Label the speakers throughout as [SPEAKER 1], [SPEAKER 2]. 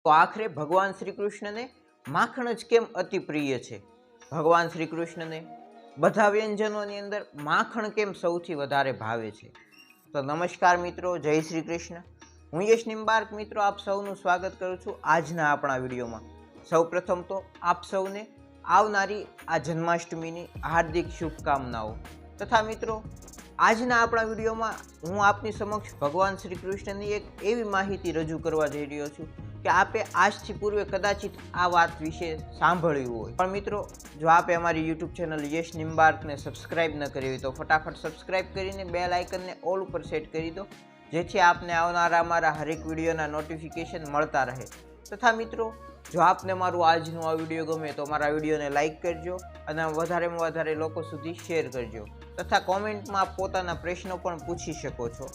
[SPEAKER 1] તો આખરે ભગવાન શ્રી કૃષ્ણને માખણ જ કેમ અતિ પ્રિય છે? ભગવાન શ્રી કૃષ્ણને બધા વ્યંજનોની અંદર માખણ કેમ સૌથી વધારે ભાવે છે? તો નમસ્કાર મિત્રો, જય શ્રી કૃષ્ણ. હું યશ નિમ્બાર્ક મિત્રો આપ સૌનું સ્વાગત કરું છું આજના આપણા વિડીયોમાં. સૌપ્રથમ તો આપ સૌને આવનારી આ જન્માષ્ટમીની હાર્દિક શુભકામનાઓ. તથા મિત્રો, આજના આપણા વિડીયોમાં હું આપની સમક્ષ ભગવાન શ્રી કૃષ્ણની એક એવી માહિતી રજૂ કરવા જઈ રહ્યો છું કે આપે આજથી પૂર્વે કદાચિત આ વાત વિશે સાંભળ્યું હોય, પણ મિત્રો જો આપે અમારી યુટ્યુબ ચેનલ યશ નિમ્બાર્કને સબસ્ક્રાઇબ ન કરી હોય તો ફટાફટ સબસ્ક્રાઇબ કરીને બેલ આઇકનને ઓલ ઉપર સેટ કરી દો, જેથી આપને આવનારા અમારા હરેક વિડીયોના નોટિફિકેશન મળતા રહે. તથા મિત્રો, જો આપને મારું આજનું આ વિડીયો ગમે તો મારા વિડીયોને લાઇક કરજો અને વધારેમાં વધારે લોકો સુધી શેર કરજો. તથા કોમેન્ટમાં આપ પોતાના પ્રશ્નો પણ પૂછી શકો છો.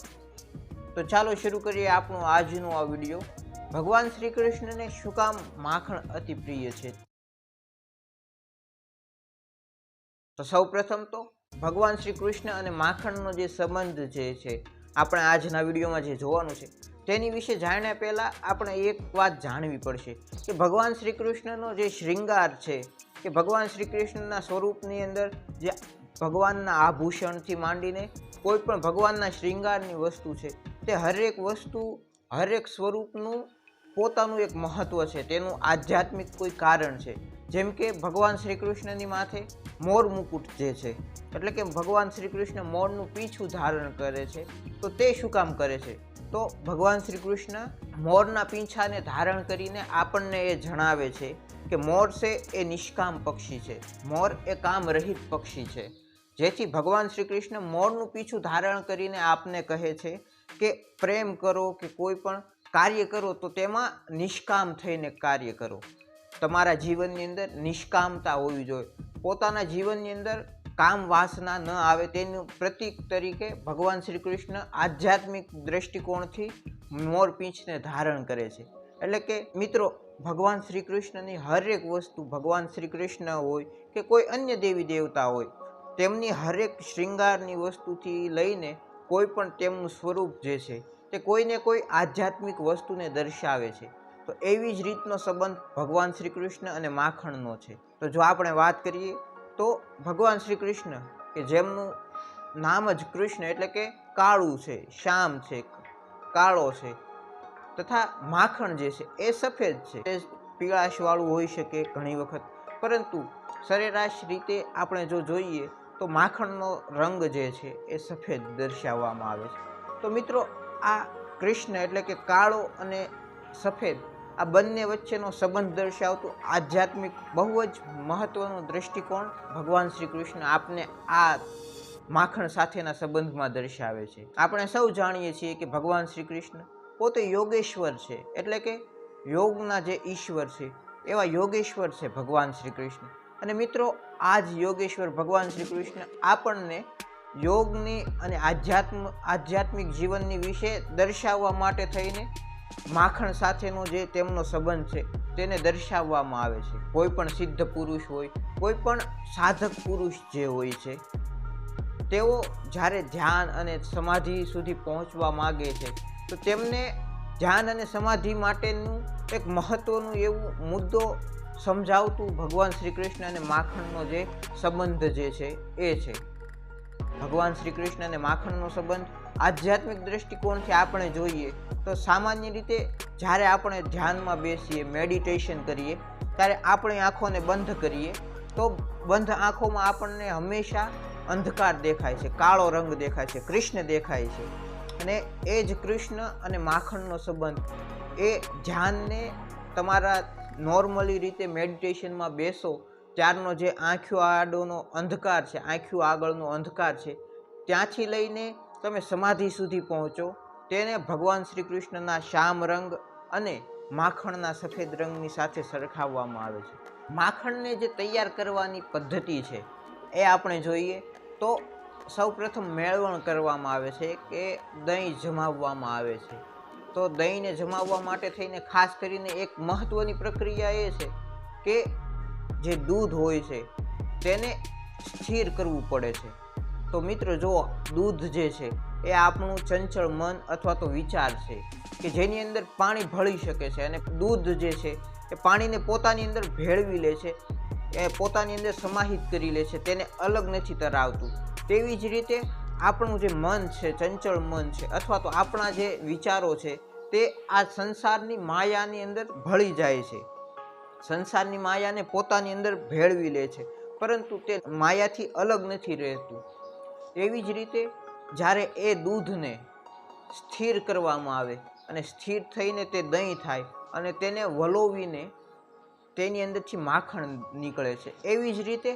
[SPEAKER 1] તો ચાલો શરૂ કરીએ આપણું આજનું આ વિડીયો. ભગવાન શ્રી કૃષ્ણને શું કામ માખણ અતિ પ્રિય છે? તો સૌપ્રથમ તો ભગવાન શ્રી કૃષ્ણ અને માખણનો જે સંબંધ જે છે આપણે આજના વિડીયોમાં જે જોવાનું છે તેની વિશે જાણ્યા પહેલાં આપણે એક વાત જાણવી પડશે કે ભગવાન શ્રી કૃષ્ણનો જે શૃંગાર છે કે ભગવાન શ્રી કૃષ્ણના સ્વરૂપની અંદર જે ભગવાનના આભૂષણથી માંડીને કોઈ પણ ભગવાનના શૃંગારની વસ્તુ છે તે હરેક વસ્તુ હરેક સ્વરૂપનું પોતાનું એક મહત્ત્વ છે, તેનું આધ્યાત્મિક કોઈ કારણ છે. જેમ કે ભગવાન શ્રી કૃષ્ણની માથે મોર મુકુટ જે છે, એટલે કે ભગવાન શ્રી કૃષ્ણ મોરનું પીછું ધારણ કરે છે. તો તે શું કામ કરે છે? તો ભગવાન શ્રી કૃષ્ણ મોરના પીંછાને ધારણ કરીને આપણને એ જણાવે છે કે મોર છે એ નિષ્કામ પક્ષી છે, મોર એ કામ રહિત પક્ષી છે. જેથી ભગવાન શ્રી કૃષ્ણ મોરનું પીછું ધારણ કરીને આપને કહે છે કે પ્રેમ કરો કે કોઈ પણ કાર્ય કરો તો તેમાં નિષ્કામ થઈને કાર્ય કરો. તમારા જીવનની અંદર નિષ્કામતા હોવી જોઈએ. પોતાના જીવનની અંદર કામ વાસના ન આવે તેનું પ્રતીક તરીકે ભગવાન શ્રી કૃષ્ણ આધ્યાત્મિક દ્રષ્ટિકોણથી મોર પીંછને ધારણ કરે છે. એટલે કે મિત્રો, ભગવાન શ્રી કૃષ્ણની હરેક વસ્તુ, ભગવાન શ્રી કૃષ્ણ હોય કે કોઈ અન્ય દેવી દેવતા હોય, તેમની હરેક શૃંગારની વસ્તુથી લઈને કોઈ પણ તેમનું સ્વરૂપ જે છે તે કોઈને કોઈ આધ્યાત્મિક વસ્તુને દર્શાવે છે. તો એવી જ રીતનો સંબંધ ભગવાન શ્રી કૃષ્ણ અને માખણનો છે. તો જો આપણે વાત કરીએ તો ભગવાન શ્રી કૃષ્ણ કે જેમનું નામ જ કૃષ્ણ એટલે કે કાળું છે, શ્યામ છે, કાળો છે, તથા માખણ જે છે એ સફેદ છે. તે પીળાશવાળું હોઈ શકે ઘણી વખત, પરંતુ સરેરાશ રીતે આપણે જો જોઈએ તો માખણનો રંગ જે છે એ સફેદ દર્શાવવામાં આવે છે. તો મિત્રો, આ કૃષ્ણ એટલે કે કાળો અને સફેદ આ બંને વચ્ચેનો સંબંધ દર્શાવતું આધ્યાત્મિક બહુ જ મહત્વનો દ્રષ્ટિકોણ ભગવાન શ્રી કૃષ્ણ આપને આ માખણ સાથેના સંબંધમાં દર્શાવે છે. આપણે સૌ જાણીએ છીએ કે ભગવાન શ્રી કૃષ્ણ પોતે યોગેશ્વર છે, એટલે કે યોગના જે ઈશ્વર છે એવા યોગેશ્વર છે ભગવાન શ્રી કૃષ્ણ. અને મિત્રો, આ જ યોગેશ્વર ભગવાન શ્રી કૃષ્ણ આપણને યોગની અને આધ્યાત્મિક જીવનની વિશે દર્શાવવા માટે થઈને માખણ સાથેનો જે તેમનો સંબંધ છે તેને દર્શાવવામાં આવે છે. કોઈ પણ સિદ્ધ પુરુષ હોય, કોઈ પણ સાધક પુરુષ જે હોય છે, તેઓ જ્યારે ધ્યાન અને સમાધિ સુધી પહોંચવા માગે છે તો તેમને ધ્યાન અને સમાધિ માટેનું એક મહત્ત્વનું એવું મુદ્દો સમજાવતું ભગવાન શ્રી કૃષ્ણ અને માખણનો જે સંબંધ જે છે એ છે. ભગવાન શ્રી કૃષ્ણ અને માખણનો સંબંધ આધ્યાત્મિક દ્રષ્ટિકોણથી આપણે જોઈએ તો સામાન્ય રીતે જ્યારે આપણે ધ્યાનમાં બેસીએ, મેડિટેશન કરીએ, ત્યારે આપણી આંખોને બંધ કરીએ તો બંધ આંખોમાં આપણને હંમેશા અંધકાર દેખાય છે, કાળો રંગ દેખાય છે, કૃષ્ણ દેખાય છે. અને એ જ કૃષ્ણ અને માખણનો સંબંધ એ ધ્યાનને તમારા નોર્મલી રીતે મેડિટેશનમાં બેસો ત્યારનો જે આંખો આડોનો અંધકાર છે, આંખો આગળનો અંધકાર છે, ત્યાંથી લઈને તમે સમાધિ સુધી પહોંચો, તેને ભગવાન શ્રી કૃષ્ણના શ્યામ રંગ અને માખણના સફેદ રંગની સાથે સરખાવવામાં આવે છે. માખણને જે તૈયાર કરવાની પદ્ધતિ છે એ આપણે જોઈએ તો સૌપ્રથમ મેળવણ કરવામાં આવે છે કે દહીં જમાવવામાં આવે છે. તો દહીંને જમાવવા માટે થઈને ખાસ કરીને એક મહત્ત્વની પ્રક્રિયા એ છે કે જે દૂધ હોય છે તેને સ્થિર કરવું પડે છે. તો તો મિત્રો જો દૂધ જે છે એ આપણું ચંચળ મન અથવા તો વિચાર છે કે જેની અંદર પાણી ભળી શકે છે, અને દૂધ જે છે એ પાણીને પોતાની અંદર ભેળવી લે છે, એ પોતાની અંદર સમાહિત કરી લે છે, તેને અલગ નથી તરાવતું. તેવી જ રીતે આપણું જે મન છે, ચંચળ મન છે, અથવા તો આપણા જે વિચારો છે તે આ સંસારની માયાની અંદર ભળી જાય છે, સંસારની માયાને પોતાની અંદર ભેળવી લે છે, પરંતુ તે માયાથી અલગ નથી રહેતું. એવી જ રીતે જ્યારે એ દૂધને સ્થિર કરવામાં આવે અને સ્થિર થઈને તે દહીં થાય અને તેને વલોવીને તેની અંદરથી માખણ નીકળે છે, એવી જ રીતે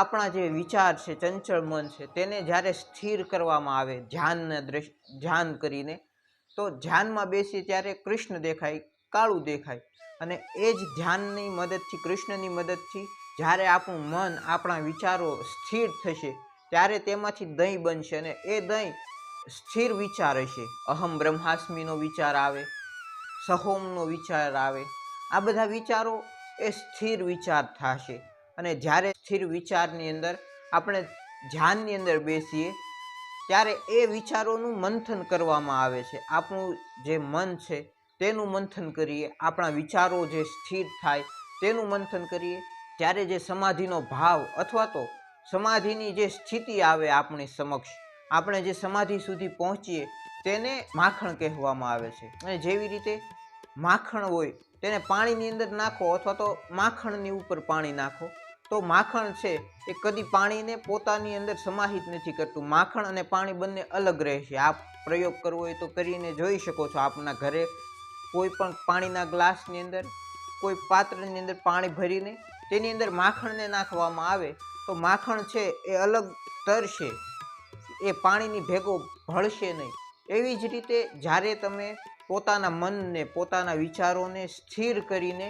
[SPEAKER 1] આપણા જે વિચાર છે, ચંચળ મન છે, તેને જ્યારે સ્થિર કરવામાં આવે ધ્યાન કરીને, તો ધ્યાનમાં બેસી ત્યારે કૃષ્ણ દેખાય, કાળું દેખાય, અને એ જ ધ્યાનની મદદથી, કૃષ્ણની મદદથી જ્યારે આપણું મન, આપણા વિચારો સ્થિર થશે ત્યારે તેમાંથી દહીં બનશે, અને એ દહીં સ્થિર વિચાર હશે. અહમ બ્રહ્માસ્મિનો વિચાર આવે, સહોમનો વિચાર આવે, આ બધા વિચારો એ સ્થિર વિચાર થશે. અને જ્યારે સ્થિર વિચારની અંદર આપણે ધ્યાનની અંદર બેસીએ ત્યારે એ વિચારોનું મંથન કરવામાં આવે છે. આપણું જે મન છે તેનું મંથન કરીએ, આપણા વિચારો જે સ્થિર થાય તેનું મંથન કરીએ, ત્યારે જે સમાધિનો ભાવ અથવા તો સમાધિની જે સ્થિતિ આવે આપણી સમક્ષ, આપણે જે સમાધિ સુધી પહોંચીએ તેને માખણ કહેવામાં આવે છે. અને જેવી રીતે માખણ હોય તેને પાણીની અંદર નાખો અથવા તો માખણની ઉપર પાણી નાખો, તો માખણ છે એ કદી પાણીને પોતાની અંદર સમાહિત નથી કરતું. માખણ અને પાણી બંને અલગ રહેશે. આપ પ્રયોગ કરવો હોય તો કરીને જોઈ શકો છો. આપના ઘરે કોઈ પણ પાણીના ગ્લાસની અંદર, કોઈ પાત્રની અંદર પાણી ભરીને તેની અંદર માખણને નાખવામાં આવે તો માખણ છે એ અલગ તરશે, એ પાણીની ભેગો ભળશે નહીં. એવી જ રીતે જ્યારે તમે પોતાના મનને, પોતાના વિચારોને સ્થિર કરીને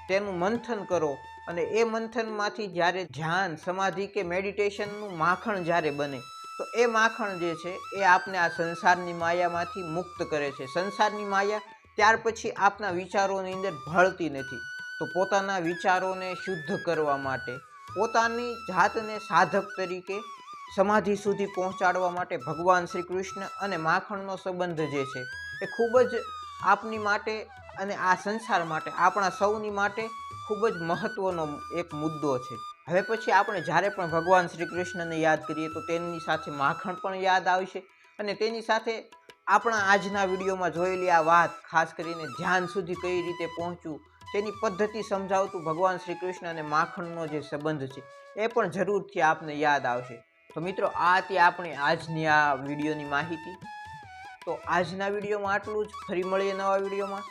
[SPEAKER 1] તેનું મંથન કરો, અને એ મંથનમાંથી જ્યારે ધ્યાન, સમાધિ કે મેડિટેશનનું માખણ જ્યારે બને, તો એ માખણ જે છે એ આપને આ સંસારની માયામાંથી મુક્ત કરે છે. સંસારની માયા ત્યાર પછી આપના વિચારોની અંદર ભળતી નથી. તો પોતાના વિચારોને શુદ્ધ કરવા માટે, પોતાની જાતને સાધક તરીકે સમાધિ સુધી પહોંચાડવા માટે ભગવાન શ્રી કૃષ્ણ અને માખણનો સંબંધ જે છે એ ખૂબ જ આપની માટે અને આ સંસાર માટે, આપણા સૌની માટે ખૂબ જ મહત્વનો એક મુદ્દો છે. હવે પછી આપણે જ્યારે પણ ભગવાન શ્રી કૃષ્ણને યાદ કરીએ તો તેની સાથે માખણ પણ યાદ આવશે, અને તેની સાથે આપણા આજના વિડીયોમાં જોયેલી આ વાત, ખાસ કરીને ધ્યાન સુધી કઈ રીતે પહોંચવું તેની પદ્ધતિ સમજાવતું ભગવાન શ્રી કૃષ્ણ અને માખણનો જે સંબંધ છે એ પણ જરૂરથી આપને યાદ આવશે. તો મિત્રો, આ હતી આપણી આજની આ વિડીયોની માહિતી. તો આજના વિડીયોમાં આટલું જ. ફરી મળીએ નવા વિડીયોમાં.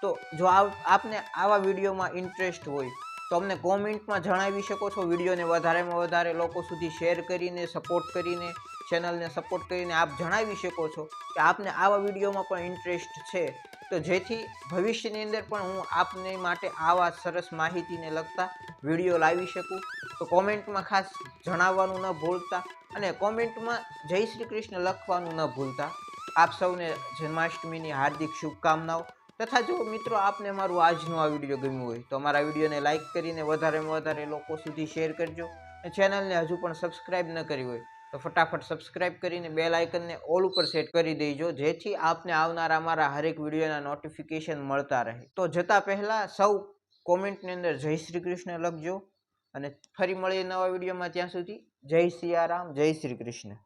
[SPEAKER 1] તો જો આપને આવા વિડીયોમાં ઇન્ટરેસ્ટ હોય તો અમને કોમેન્ટમાં જણાવી શકો છો. વિડીયોને વધારેમાં વધારે લોકો સુધી શેર કરીને, સપોર્ટ કરીને, ચેનલને સપોર્ટ કરીને આપ જણાવી શકો છો કે આપને આવા વિડીયોમાં પણ ઇન્ટરેસ્ટ છે, તો જેથી ભવિષ્યની અંદર પણ હું આપને માટે આવા સરસ માહિતીને લગતા વિડીયો લાવી શકું. તો કોમેન્ટમાં ખાસ જણાવવાનું ન ભૂલતા, અને કોમેન્ટમાં જય શ્રી કૃષ્ણ લખવાનું ન ભૂલતા. આપ સૌને જન્માષ્ટમીની હાર્દિક શુભકામનાઓ. તથા જો મિત્રો આપને મારું આજનો આ વિડીયો ગમ્યું હોય તો અમારા વિડીયોને લાઇક કરીને વધારેમાં વધારે લોકો સુધી શેર કરજો. અને ચેનલને હજુ પણ સબસ્ક્રાઈબ ન કરી હોય તો ફટાફટ સબસ્ક્રાઈબ કરીને બેલ આઇકનને ઓલ ઉપર સેટ કરી દેજો, જેથી આપને આવનારા અમારા હરેક વિડીયોના નોટિફિકેશન મળતા રહે. તો જતાં પહેલાં સૌ કોમેન્ટની અંદર જય શ્રી કૃષ્ણ લખજો, અને ફરી મળીએ નવા વિડીયોમાં. ત્યાં સુધી જય સિયારામ, જય શ્રી કૃષ્ણ.